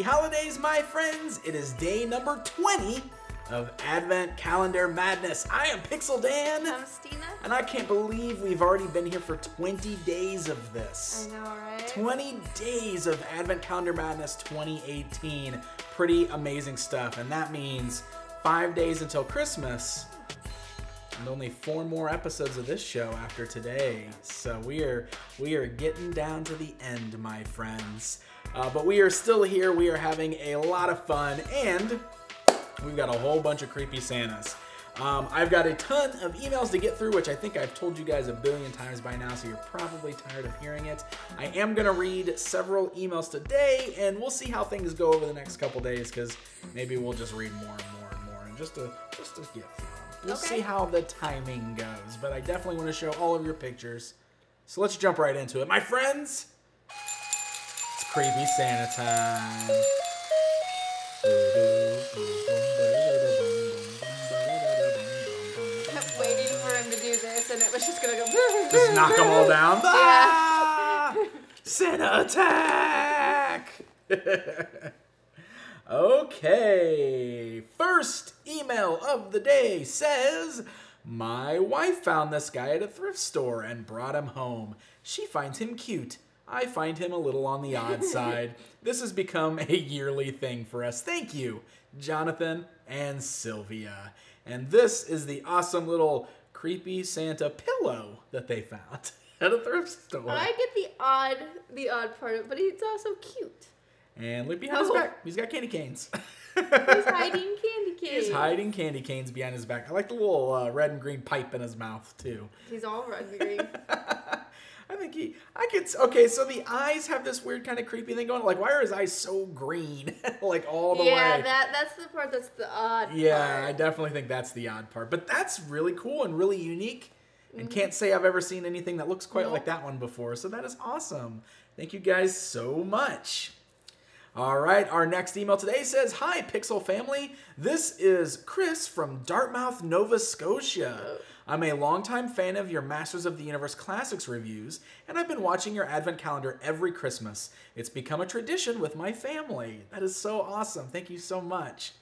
holidays, my friends. It is day number 20 of Advent Calendar Madness. I am Pixel Dan. I'm Stina. And I can't believe we've already been here for 20 days of this. I know, right? 20 days of Advent Calendar Madness 2018. Pretty amazing stuff. And that means 5 days until Christmas. And only 4 more episodes of this show after today. So we are getting down to the end, my friends. But we are still here. We are having a lot of fun. And we've got a whole bunch of creepy Santas. I've got a ton of emails to get through, which I think I've told you guys a billion times by now, so you're probably tired of hearing it. I am going to read several emails today, and we'll see how things go over the next couple days, because maybe we'll just read more and more and more, and just to get through them. We'll see how the timing goes, but I definitely want to show all of your pictures. So let's jump right into it. My friends, it's creepy Santa time. Waiting for him to do this, and it was just gonna go. Just knock them all down. Yeah. Ah! Santa attack! Okay. First email of the day says, my wife found this guy at a thrift store and brought him home. She finds him cute. I find him a little on the odd side. This has become a yearly thing for us. Thank you, Jonathan and Sylvia. And this is the awesome little creepy Santa pillow that they found at a thrift store. I get the odd part of it, but he's also cute. And look behind his back. He's got candy canes. He's hiding candy canes. He's hiding candy canes behind his back. I like the little red and green pipe in his mouth, too. He's all red and green. Okay, so the eyes have this weird kind of creepy thing going on. Like, why are his eyes so green? Like, all the way. Yeah, that's the part that's the odd part. Yeah, I definitely think that's the odd part. But that's really cool and really unique. And can't say I've ever seen anything that looks quite like that one before. So that is awesome. Thank you guys so much. All right, our next email today says, hi, Pixel family. This is Chris from Dartmouth, Nova Scotia. I'm a longtime fan of your Masters of the Universe Classics reviews, and I've been watching your Advent calendar every Christmas. It's become a tradition with my family. That is so awesome. Thank you so much.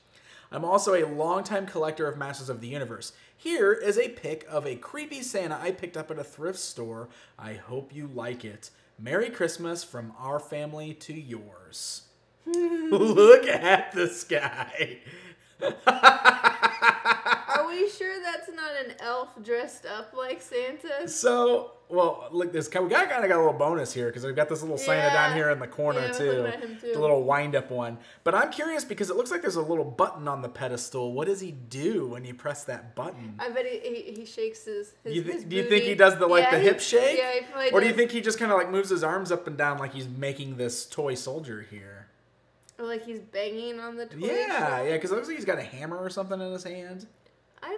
I'm also a longtime collector of Masters of the Universe. Here is a pic of a creepy Santa I picked up at a thrift store. I hope you like it. Merry Christmas from our family to yours. Look at this guy. Are we sure that's not an elf dressed up like Santa? So, well, look, we kind of got a little bonus here because we've got this little Santa down here in the corner too. The little wind-up one. But I'm curious because it looks like there's a little button on the pedestal. What does he do when you press that button? I bet he shakes his Do you booty. think he does the hip shake? Yeah, he probably Or do does. you think he just kind of like moves his arms up and down like he's making this toy soldier here? Or like he's banging on the toy. Yeah, because it looks like he's got a hammer or something in his hand. I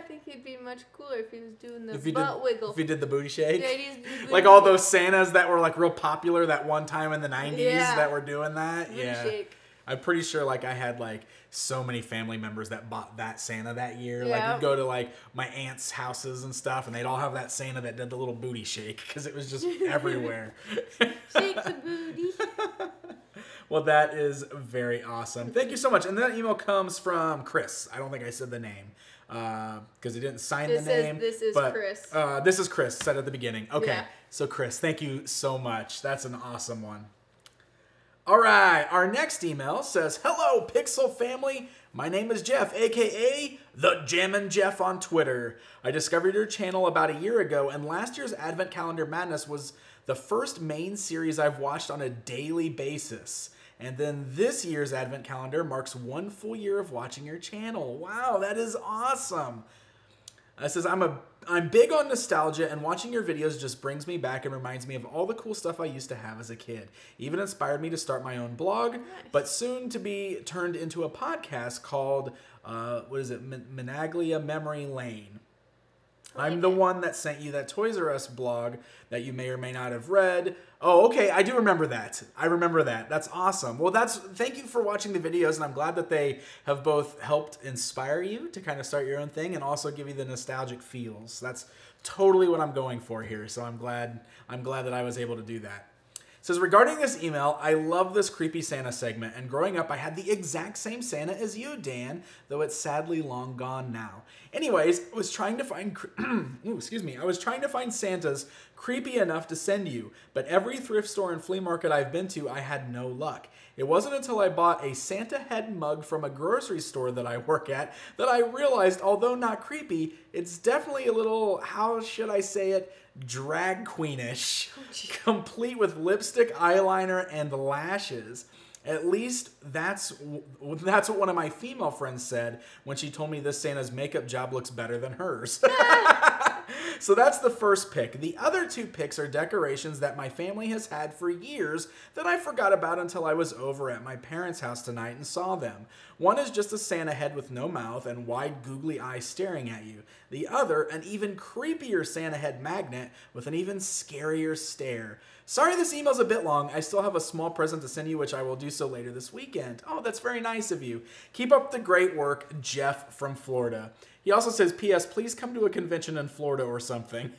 think he'd be much cooler if he was doing the butt wiggle. If he did the booty shake? Yeah, he's booty like all those Santas that were like real popular that one time in the 90s that were doing that. Booty shake. I'm pretty sure like I had like so many family members that bought that Santa that year. Yeah. Like we'd go to like my aunt's houses and stuff and they'd all have that Santa that did the little booty shake because it was just everywhere. Shake the booty. Well, that is very awesome. Thank you so much. And that email comes from Chris. I don't think I said the name because he didn't sign the name. This is Chris. This is Chris, said at the beginning. Okay, Yeah. So Chris, thank you so much. That's an awesome one. All right, our next email says, hello, Pixel family. My name is Jeff, a.k.a. The Jammin' Jeff on Twitter. I discovered your channel about a year ago, and last year's Advent Calendar Madness was the first main series I've watched on a daily basis. And then this year's Advent Calendar marks 1 full year of watching your channel. Wow, that is awesome. It says, I'm big on nostalgia, and watching your videos just brings me back and reminds me of all the cool stuff I used to have as a kid. Even inspired me to start my own blog, but soon to be turned into a podcast called, Managlia Memory Lane. I'm the one that sent you that Toys R Us blog that you may or may not have read. Oh, okay, I do remember that. I remember that. That's awesome. Well, thank you for watching the videos, and I'm glad that they have both helped inspire you to kind of start your own thing and also give you the nostalgic feels. That's totally what I'm going for here, so I'm glad that I was able to do that. says, regarding this email, I love this creepy Santa segment, and growing up I had the exact same Santa as you, Dan, though it's sadly long gone now. Anyways, I was trying to find I was trying to find Santas creepy enough to send you, but every thrift store and flea market I've been to, I had no luck. It wasn't until I bought a Santa head mug from a grocery store that I work at that I realized, although not creepy, it's definitely a little, how should I say it, drag queenish, complete with lipstick, eyeliner, and lashes. At least that's what one of my female friends said when she told me this Santa's makeup job looks better than hers. So that's the first pick. The other two picks are decorations that my family has had for years that I forgot about until I was over at my parents' house tonight and saw them. One is just a Santa head with no mouth and wide googly eyes staring at you. The other, an even creepier Santa head magnet with an even scarier stare. Sorry this email's a bit long. I still have a small present to send you, which I will do so later this weekend. Oh, that's very nice of you. Keep up the great work, Jeff from Florida. He also says, P.S. please come to a convention in Florida or something.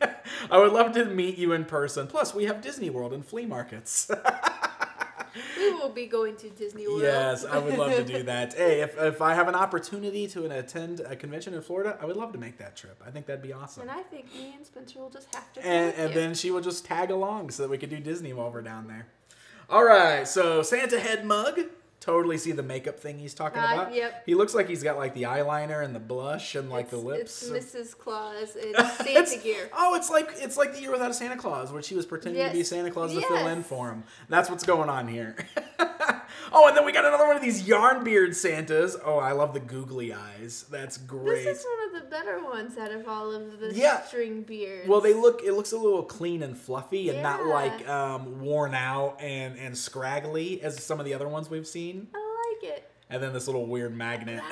I would love to meet you in person. Plus, we have Disney World and flea markets. We will be going to Disney World. Yes, I would love to do that. Hey, if I have an opportunity to attend a convention in Florida, I would love to make that trip. I think that'd be awesome. And I think me and Spencer will just have to And then she will just tag along so that we could do Disney while we're down there. All right, so Santa head mug. Totally see the makeup thing he's talking about. Yep. He looks like he's got like the eyeliner and the blush and like the lips. It's Mrs. Claus. It's Santa gear. Oh, it's like the Year Without a Santa Claus, where she was pretending to be Santa Claus to fill in for him. That's what's going on here. Oh, and then we got another one of these yarn beard Santas. Oh, I love the googly eyes. That's great. This is one of the better ones out of all of the string beards. Well, it looks a little clean and fluffy and not like worn out and scraggly as some of the other ones we've seen. I like it. And then this little weird magnet.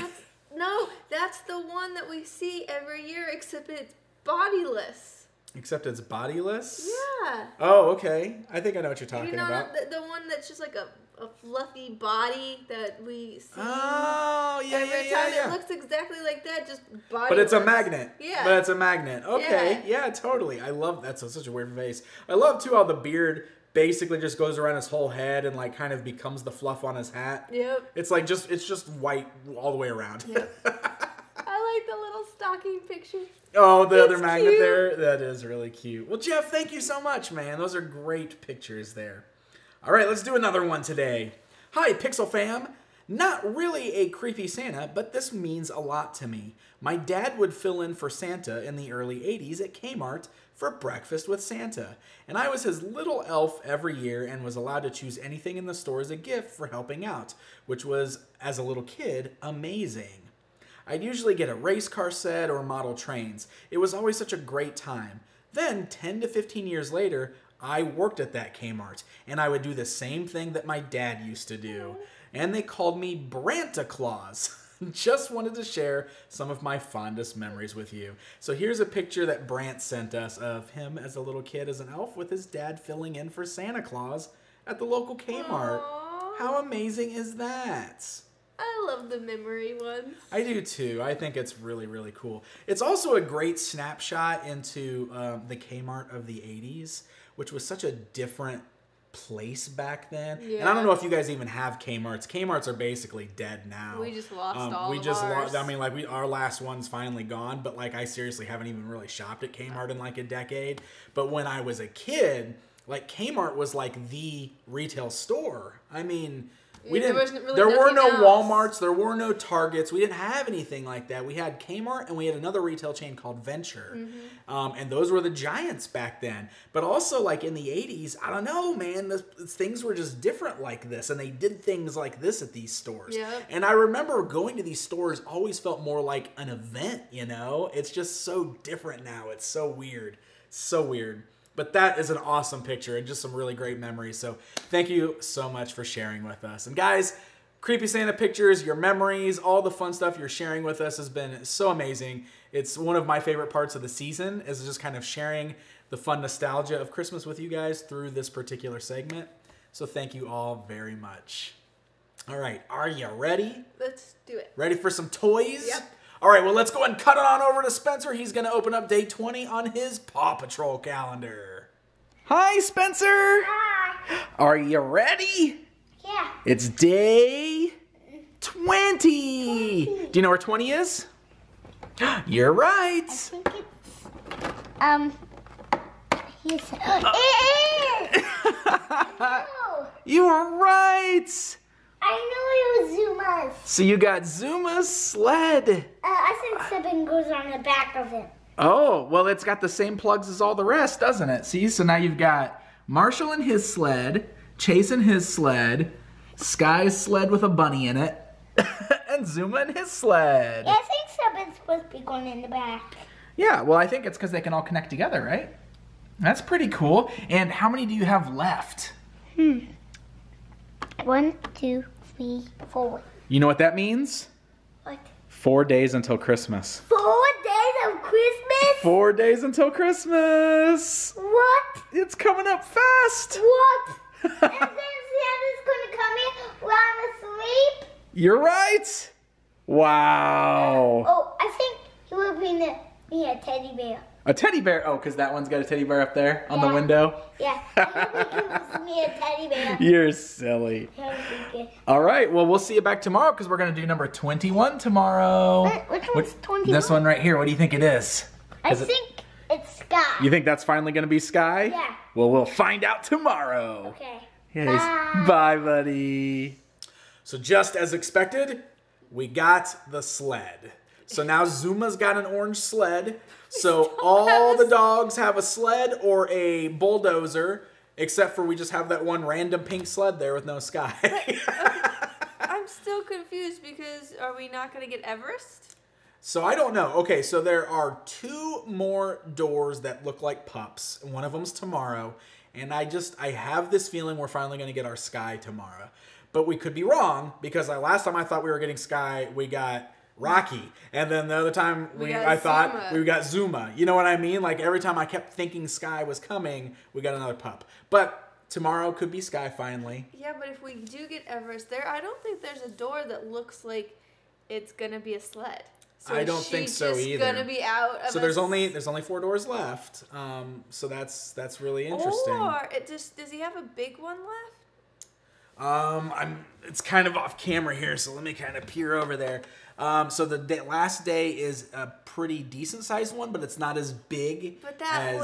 That's the one that we see every year, except it's bodiless. Except it's bodiless? Yeah. Oh, okay. I think I know what you're talking about. The one that's just like a fluffy body that we see every time. It looks exactly like that, just bodiless. But it's a magnet. Yeah. But it's a magnet. Okay. Yeah, totally. I love that. So such a weird face. I love too how the beard basically just goes around his whole head and like kind of becomes the fluff on his hat. Yep. It's like it's just white all the way around. Yep. I like the little stocking picture. Oh, the other magnet there? That is really cute. Well, Jeff, thank you so much, man. Those are great pictures there. All right, let's do another one today. Hi, Pixel fam. Not really a creepy Santa, but this means a lot to me. My dad would fill in for Santa in the early 80s at Kmart for Breakfast with Santa, and I was his little elf every year and was allowed to choose anything in the store as a gift for helping out, which was, as a little kid, amazing. I'd usually get a race car set or model trains. It was always such a great time. Then, 10 to 15 years later, I worked at that Kmart, and I would do the same thing that my dad used to do. And they called me Branta Claus. Just wanted to share some of my fondest memories with you. So here's a picture that Brant sent us of him as a little kid as an elf with his dad filling in for Santa Claus at the local Kmart. Aww. How amazing is that? I love the memory ones. I do too. I think it's really, really cool. It's also a great snapshot into the Kmart of the 80s, which was such a different place back then. Yeah. And I don't know if you guys even have Kmarts. Kmarts are basically dead now. We just lost all of ours. I mean, like, our last one's finally gone, but like I seriously haven't even really shopped at Kmart in like a decade. But when I was a kid, like Kmart was like the retail store. I mean, there were no Walmarts, there were no Targets, we didn't have anything like that. We had Kmart and we had another retail chain called Venture. Mm-hmm. And those were the giants back then. But also like in the 80s, I don't know, man, things were just different like this. And they did things like this at these stores. Yep. And I remember going to these stores always felt more like an event, you know? It's just so different now. It's so weird. So weird. But that is an awesome picture and just some really great memories. So thank you so much for sharing with us. And guys, Creepy Santa pictures, your memories, all the fun stuff you're sharing with us has been so amazing. It's one of my favorite parts of the season, is just kind of sharing the fun nostalgia of Christmas with you guys through this particular segment. So thank you all very much. All right, are you ready? Let's do it. Ready for some toys? Yep. All right, well, let's go and cut it on over to Spencer. He's going to open up day 20 on his Paw Patrol calendar. Hi, Spencer. Hi. Are you ready? Yeah. It's day 20. Do you know where 20 is? You're right. I think it's, it is! No. You were right. I knew it was Zuma's. So you got Zuma's sled. I think Seven goes on the back of it. Oh, well, it's got the same plugs as all the rest, doesn't it? See, so now you've got Marshall and his sled, Chase and his sled, Sky's sled with a bunny in it, and Zuma and his sled. Yeah, I think Seven's supposed to be going in the back. Yeah, well, I think it's because they can all connect together, right? That's pretty cool. And how many do you have left? 1, 2, 3, 4. You know what that means? What? 4 days until Christmas. 4 days of Christmas? 4 days until Christmas. What? It's coming up fast. What? And then Santa's gonna come in while I'm asleep? You're right. Wow. Oh, I think he will bring me a teddy bear. A teddy bear. Oh, because that one's got a teddy bear up there on the Yeah. window. Yeah, he gives me a teddy bear. You're silly. All right. Well, we'll see you back tomorrow because we're going to do number 21 tomorrow. Which one's 21? This one right here. What do you think it is? I think it's Sky. You think that's finally going to be Sky? Yeah. Well, we'll find out tomorrow. Okay. Yes. Bye, buddy. So just as expected, we got the sled. So now Zuma's got an orange sled. So all the dogs have a sled or a bulldozer, except for we just have that one random pink sled there with no Sky. I'm still confused because are we not going to get Everest? So I don't know. Okay, so there are 2 more doors that look like pups. And one of them's tomorrow. And I have this feeling we're finally going to get our Sky tomorrow. But we could be wrong because last time I thought we were getting Sky, we got Rocky. And then the other time I thought we got Zuma. You know what I mean? Like every time I kept thinking Sky was coming, we got another pup. But tomorrow could be Sky finally. Yeah, but if we do get Everest there, I don't think there's a door that looks like it's going to be a sled. So I don't think so either. She's going to be out of So there's only 4 doors left. So that's really interesting. Or does he have a big one left? It's kind of off camera here, so let me kind of peer over there. So the last day is a pretty decent sized one, but it's not as big. But that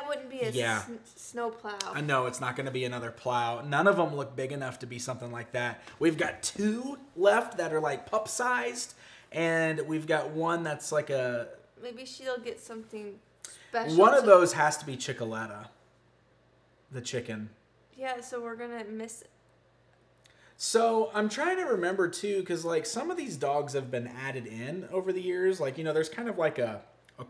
wouldn't be a snow plow. I know it's not going to be another plow. None of them look big enough to be something like that. We've got 2 left that are like pup sized, and we've got one that's like a. Maybe she'll get something special. One of those has to be Chickaletta, the chicken. Yeah, so we're gonna miss it. So I'm trying to remember too, because like some of these dogs have been added in over the years. Like, you know, there's kind of like a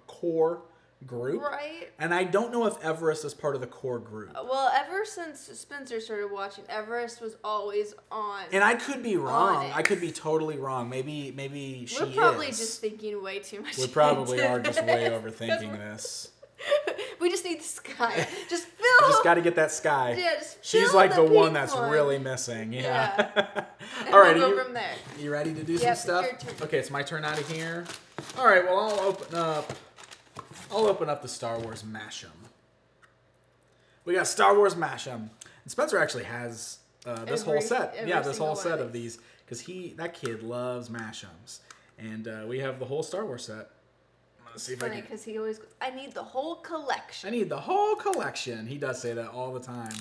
core group. Right. And I don't know if Everest is part of the core group. Well, ever since Spencer started watching, Everest was always on. And I could be wrong. I could be totally wrong. Maybe she is. We're probably just thinking way too much. We probably are just way overthinking this. We just need the Sky. Just fill. We just got to get that Sky. Yeah, just She's fill like the one pink that's really missing. Yeah. And All right. we'll go from there. You ready to do some Yep, stuff? it's your turn. Okay, it's my turn out of here. All right. Well, I'll open up the Star Wars Mashem. We got Star Wars Mashem. And Spencer actually has this whole set. Yeah, this whole set of these because that kid loves Mashems, and we have the whole Star Wars set. Let's see if I can. Because he always goes, I need the whole collection. I need the whole collection. He does say that all the time.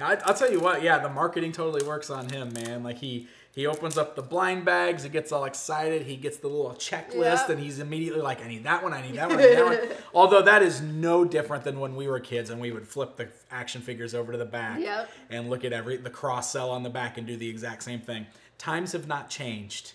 I'll tell you what, yeah, the marketing totally works on him, man. Like he opens up the blind bags, he gets all excited, he gets the little checklist, and he's immediately like, I need that one, I need that one, I need that one. Although that is no different than when we were kids and we would flip the action figures over to the back and look at the cross-sell on the back and do the exact same thing. Times have not changed.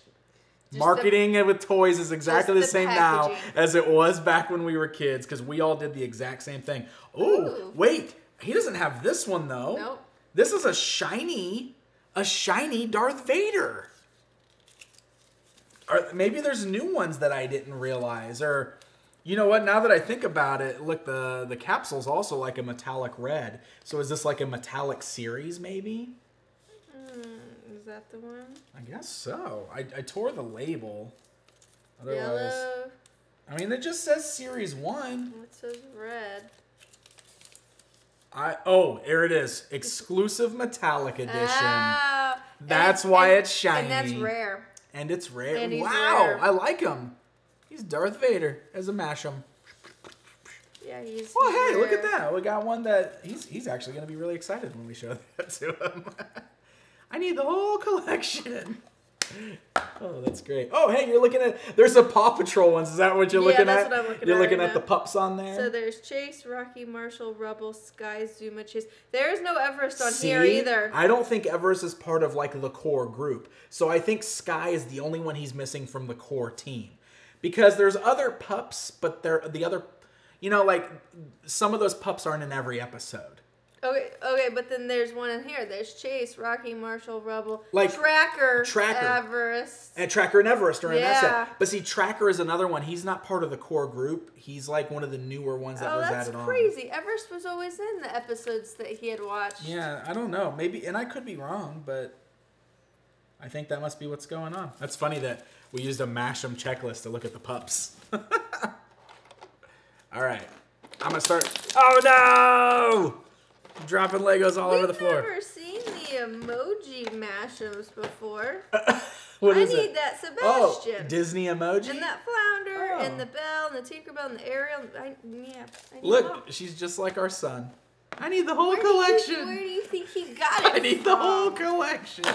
Marketing with toys is exactly the same now as it was back when we were kids because we all did the exact same thing. Oh, wait. He doesn't have this one, though. Nope. This is a shiny Darth Vader. Or maybe there's new ones that I didn't realize. Or, you know what? Now that I think about it, look, the capsule's also like a metallic red. So is this like a metallic series, maybe? Is that the one? I guess so. I tore the label. Otherwise, Yellow. I mean, it just says Series 1. It says red. Oh, here it is. Exclusive metallic edition. Oh, That's why it's shiny. And that's rare. And it's rare. And he's wow, rare. I like him. He's Darth Vader as a Mash'em. Yeah, he's. Well, hey, rare. look at that. We got one that he's actually going to be really excited when we show that to him. I need the whole collection. Oh, that's great. Oh, hey, you're looking at... There's a Paw Patrol ones. Is that what you're looking at? Yeah, that's what I'm looking at. You're looking right at now. the pups on there? So there's Chase, Rocky, Marshall, Rubble, Sky, Zuma, Chase. There is no Everest on See? here either. I don't think Everest is part of like the core group. So I think Sky is the only one he's missing from the core team. Because there's other pups, but they're the other... You know, like, some of those pups aren't in every episode. Okay, but then there's one in here. There's Chase, Rocky, Marshall, Rubble, Like, Tracker, Everest. Everest. Tracker and Everest are in that Yeah. set. But see, Tracker is another one. He's not part of the core group. He's like one of the newer ones that was added on. Oh, that's crazy. Everest was always in the episodes that he had watched. Yeah, I don't know. Maybe, and I could be wrong, but I think that must be what's going on. That's funny that we used a Mash'em checklist to look at the pups. All right. I'm going to start. Oh, no! I'm dropping Legos all over the floor. We've never seen the emoji mashups before. What is I it? need that Oh, Sebastian. Disney emoji? And that Flounder, Oh. and the Belle, and the Tinkerbell, and the Ariel. I need Look, them. she's just like our son. I need the whole Where collection. Do you think he got it I need the whole collection.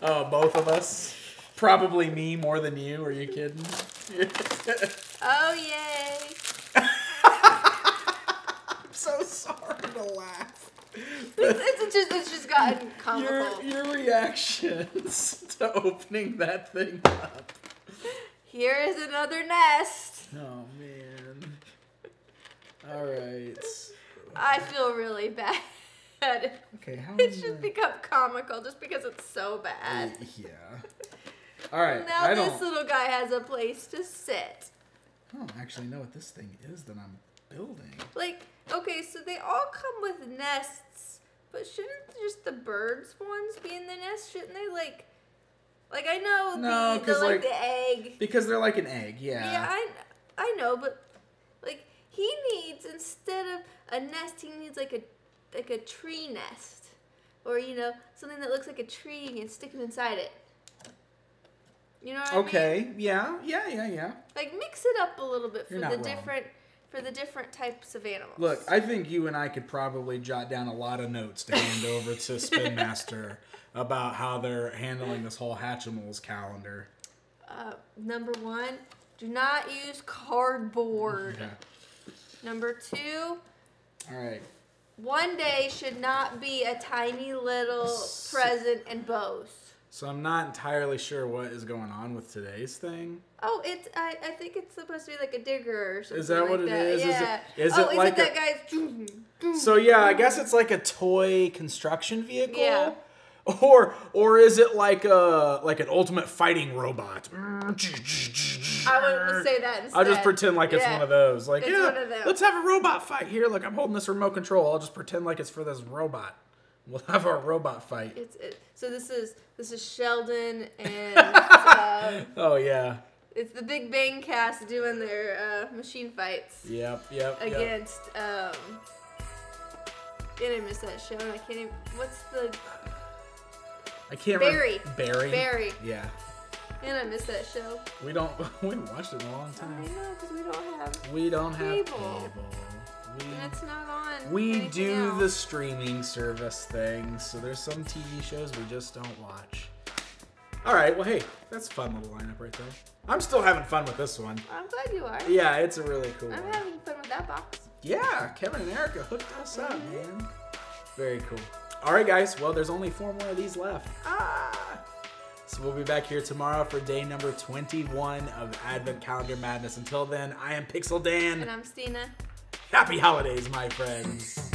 Oh, both of us. Probably me more than you. Are you kidding? Oh, yay. I'm so sorry to laugh. It's just gotten comical. Your reactions to opening that thing up. Here is another nest. Oh, man. All right. I feel really bad. Okay, how It's is just that? become comical just because it's so bad. Yeah. All right. Now I this don't. little guy has a place to sit. I don't actually know what this thing is that I'm building. Like, okay, so they all come with nests, but shouldn't just the birds ones be in the nest? Shouldn't they like I know No, the 'cause, like, the egg. Because they're like an egg. Yeah. Yeah, I know, but like he needs, instead of a nest, he needs like a tree nest, or something that looks like a tree and stick him inside it. You know what I mean? Okay. Yeah. Like mix it up a little bit for You're the not wrong. different types of animals. Look, I think you and I could probably jot down a lot of notes to hand over to Spin Master about how they're handling this whole Hatchimals calendar. Number 1, do not use cardboard. Yeah. Number 2, All right. one day should not be a tiny little present and bows. So I'm not entirely sure what is going on with today's thing. Oh, I think it's supposed to be like a digger or something. Is that like what it that. is? Yeah. Is it like that guy's? So yeah, I guess it's like a toy construction vehicle. Yeah. Or is it like an ultimate fighting robot? I would say that instead. I'll just pretend like it's one of those. Like, It's yeah, one of them. let's have a robot fight here. Look, I'm holding this remote control. I'll just pretend like it's for this robot. We'll have our robot fight. So this is Sheldon and Oh yeah. it's the Big Bang cast doing their machine fights. Yep. Against did I miss that show? I can't even. What's the I can't Barry? Barry. Barry. Yeah. And I missed that show. We haven't watched it in a long I time. know, because we don't have. We don't have Cable. cable. And it's not on. We anything do else. the streaming service thing, so there's some TV shows we just don't watch. All right, well, hey, that's a fun little lineup right there. I'm still having fun with this one. I'm glad you are. Yeah, it's a really cool I'm one. having fun with that box. Yeah, Kevin and Erica hooked us up, man. Very cool. All right, guys. Well, there's only 4 more of these left. So we'll be back here tomorrow for day number 21 of Advent Calendar Madness. Until then, I am Pixel Dan. And I'm Stina. Happy holidays, my friends.